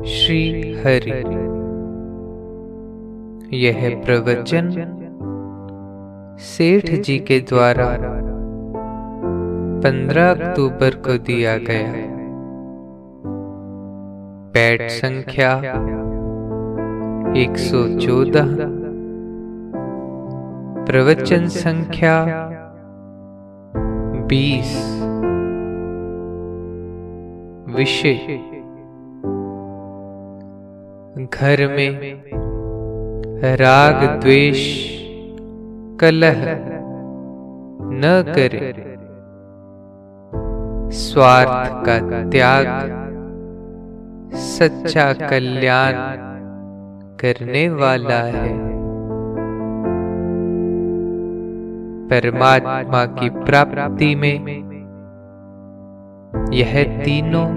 श्री हरि। यह प्रवचन सेठ जी के द्वारा 15 अक्टूबर को दिया गया। पैट संख्या 114, प्रवचन संख्या 20। विषय: घर में राग द्वेष कलह न करे, स्वार्थ का त्याग सच्चा कल्याण करने वाला है। परमात्मा की प्राप्ति में यह तीनों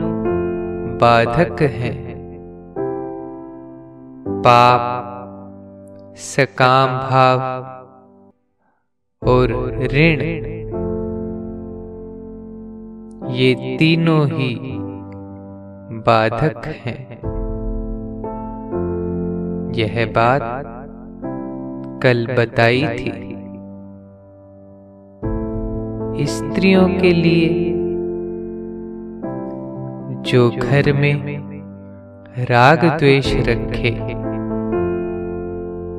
बाधक हैं। पाप, सकाम भाव और ऋण, ये तीनों ही बाधक हैं। यह बात कल बताई थी। स्त्रियों के लिए जो घर में राग द्वेष रखे,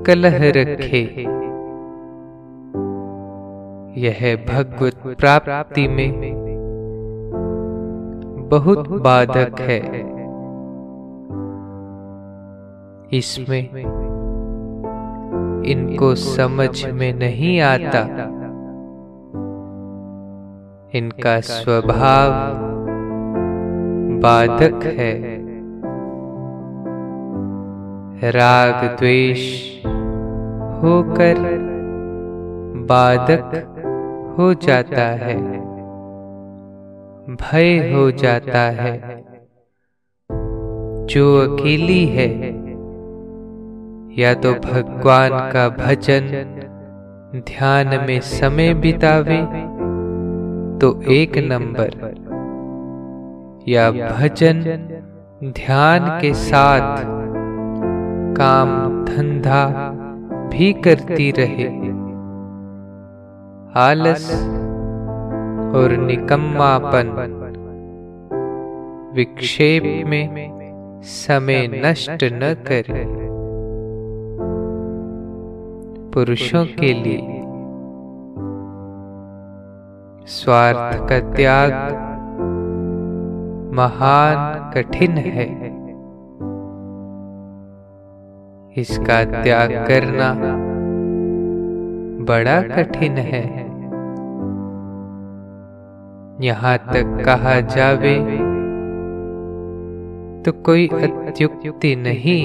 कलह रखे, यह भगवत प्राप्ति में बहुत बाधक है। इसमें इनको समझ में नहीं आता। इनका स्वभाव बाधक है। राग द्वेष होकर बाधक हो जाता है, भय हो जाता है। जो अकेली है, या तो भगवान का भजन ध्यान में समय बितावे तो 1 नंबर, या भजन ध्यान के साथ काम धंधा भी करती रहे, आलस और निकम्मापन विक्षेप में समय नष्ट न करे। पुरुषों के लिए स्वार्थ का त्याग महान कठिन है। इसका त्याग करना बड़ा कठिन है। यहाँ तक कहा जावे तो कोई अत्युक्ति नहीं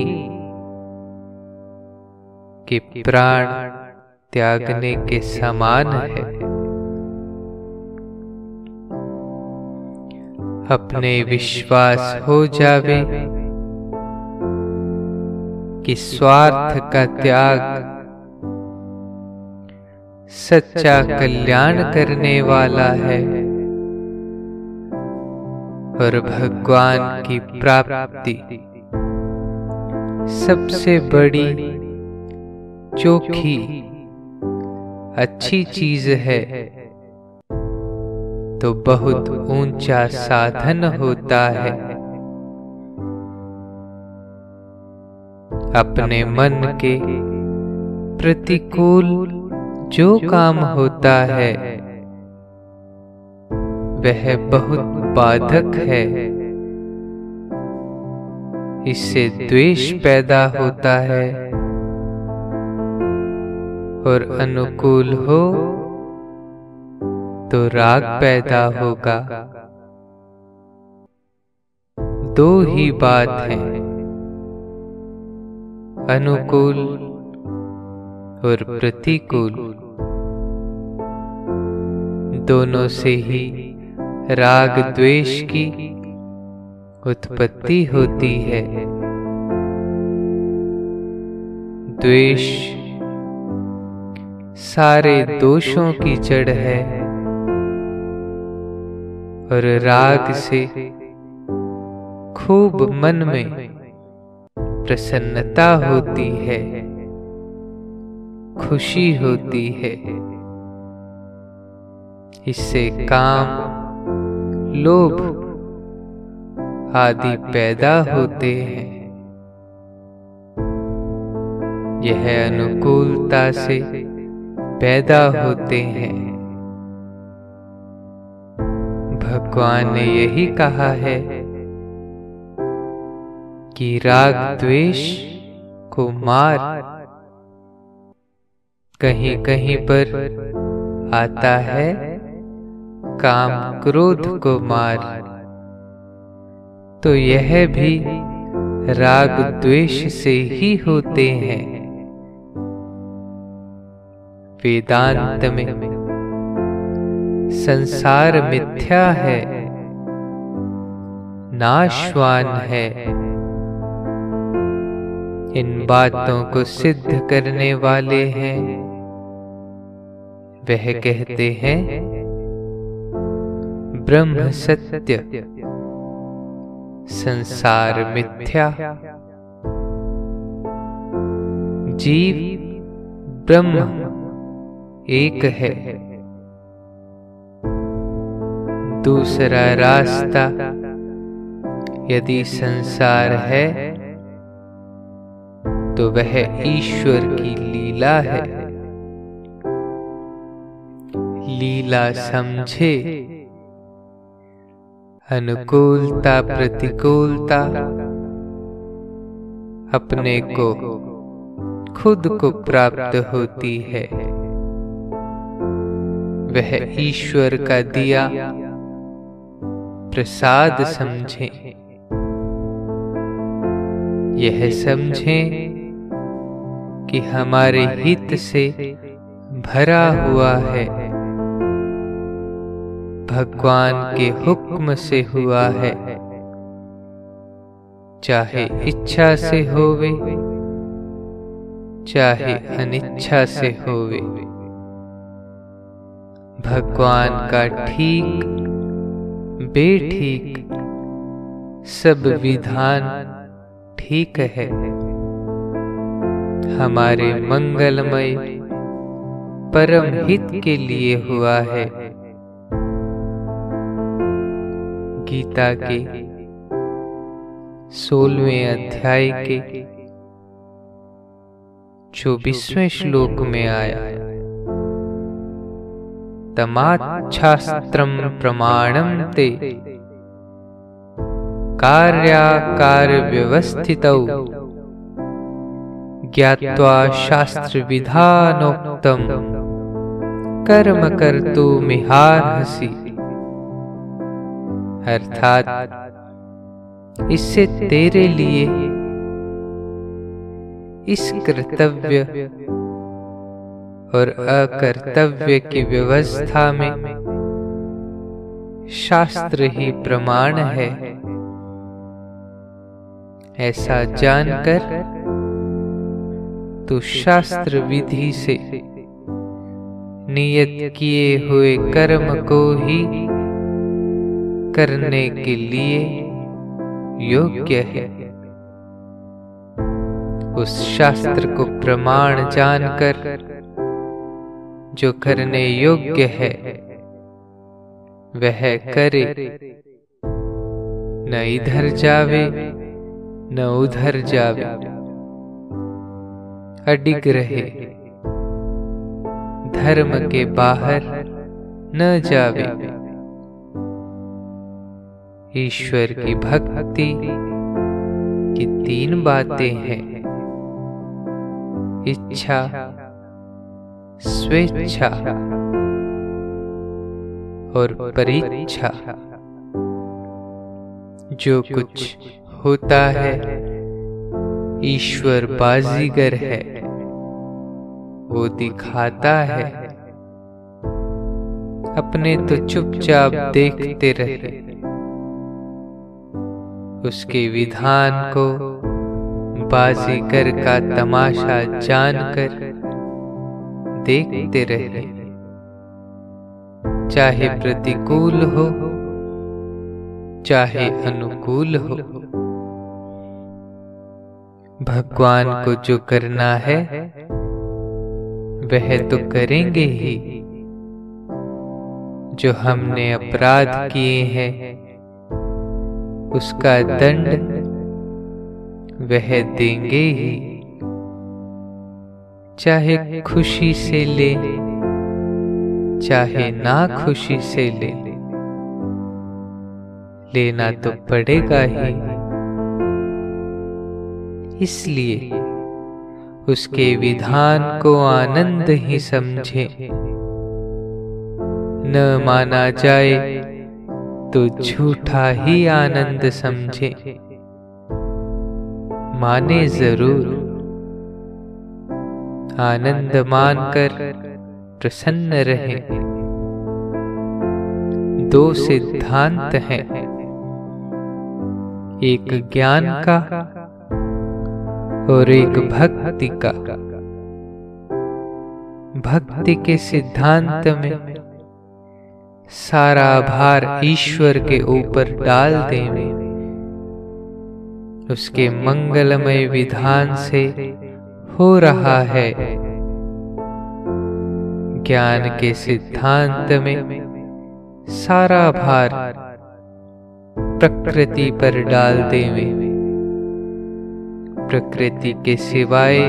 कि प्राण त्यागने के समान है। अपने विश्वास हो जावे कि स्वार्थ का त्याग सच्चा कल्याण करने वाला है और भगवान की प्राप्ति सबसे बड़ी चोखी अच्छी चीज है, तो बहुत ऊंचा साधन होता है। अपने मन के प्रतिकूल जो काम होता है वह बहुत बाधक है। इससे द्वेष पैदा होता है और अनुकूल हो तो राग पैदा होगा। दो ही बात है, अनुकूल और प्रतिकूल। दोनों से ही राग द्वेष की उत्पत्ति होती है। द्वेष सारे दोषों की जड़ है और राग से खूब मन में प्रसन्नता होती है, खुशी होती है। इससे काम, लोभ आदि पैदा होते हैं। यह अनुकूलता से पैदा होते हैं। भगवान ने यही कहा है कि राग द्वेष को मार। कहीं कहीं पर आता है काम क्रोध को मार। तो यह भी राग द्वेष से ही होते हैं। वेदांत में संसार मिथ्या है, नाशवान है। इन बातों को सिद्ध करने वाले हैं। वह कहते हैं ब्रह्म सत्य, संसार मिथ्या। जीव ब्रह्म एक है। दूसरा रास्ता यदि संसार है तो वह ईश्वर की लीला है। लीला समझे, अनुकूलता प्रतिकूलता अपने को खुद को प्राप्त होती है। वह ईश्वर का दिया प्रसाद समझें। यह समझें कि हमारे हित से भरा हुआ है, भगवान के हुक्म से हुआ है। चाहे इच्छा से होवे, चाहे अनिच्छा से होवे। भगवान का ठीक बेठीक सब विधान ठीक है। हमारे मंगलमय परम हित के लिए हुआ है। गीता के 16वें अध्याय के 24वें श्लोक में आया, तमाच्छास्त्रम प्रमाणं ते कार्याकार व्यवस्थितौ ज्ञात्वा शास्त्र विधानोक्तम कर्म कर्तुमिहार्हसि। अर्थात इससे तेरे लिए इस कर्तव्य और अकर्तव्य की व्यवस्था में शास्त्र ही प्रमाण है। ऐसा जानकर तू शास्त्र विधि से नियत किए हुए कर्म को ही करने के लिए योग्य है। उस शास्त्र को प्रमाण जानकर जो करने योग्य है वह करे, न इधर जावे न उधर जावे, अडिग रहे, धर्म के बाहर न जावे। ईश्वर की भक्ति की 3 बातें हैं, इच्छा, स्वेच्छा और परीच्छा। जो कुछ होता है ईश्वर बाजीगर है, वो दिखाता है। अपने तो चुपचाप देखते रहे, उसके विधान को बाजीगर का तमाशा जानकर देखते रहे। चाहे प्रतिकूल हो चाहे अनुकूल हो, भगवान को जो करना है वह तो करेंगे ही। जो हमने अपराध किए हैं उसका दंड वह देंगे ही। चाहे खुशी से ले चाहे ना खुशी से ले, लेना तो पड़ेगा ही। इसलिए उसके विधान को आनंद ही समझे। न माना जाए तो झूठा ही आनंद समझे। माने जरूर, आनंद मानकर प्रसन्न रहे। दो सिद्धांत हैं, एक ज्ञान का और एक भक्ति का। भक्ति के सिद्धांत में सारा भार ईश्वर के ऊपर डाल दें। उसके मंगलमय विधान से हो रहा है। ज्ञान के सिद्धांत में सारा भार प्रकृति पर डाल दें। प्रकृति के सिवाय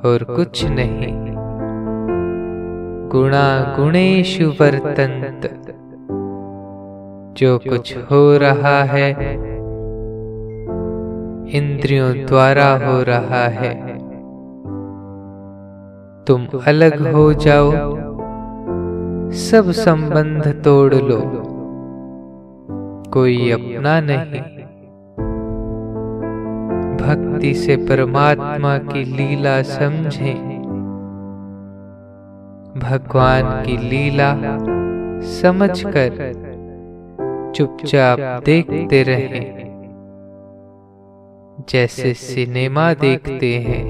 और कुछ नहीं। गुणा गुणेषु वर्तन्त। जो कुछ हो रहा है इंद्रियों द्वारा हो रहा है। तुम अलग हो जाओ, सब संबंध तोड़ लो, कोई अपना नहीं। भक्ति से परमात्मा की लीला समझें। भगवान की लीला समझकर चुपचाप देखते रहें, जैसे सिनेमा देखते हैं।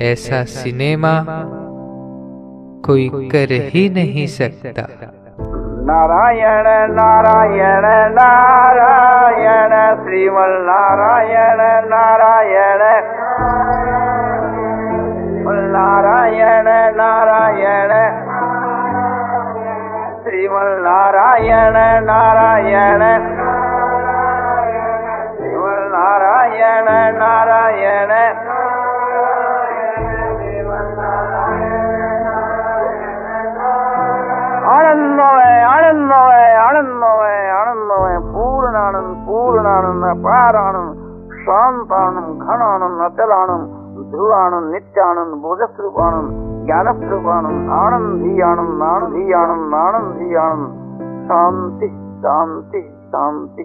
ऐसा सिनेमा कोई कर ही नहीं सकता। नारायण नारायण नारायण श्रीमन नारायण नारायण नारायण नारायण श्रीमन नारायण नारायण श्रीमन नारायण नारायण आनंदमय आनंदमय आनंदमय आनंदमय पूर्णानंद पूर्णानंद अपारानंद शांतानंद घनानंद अचलानंद ध्रुवानंद नित्यानंद बोधस्वरूपानंद ज्ञानस्वरूपानंद आनंदी आनंद आनंदी आनंद आनंदी आनंद शांति शांति शांति।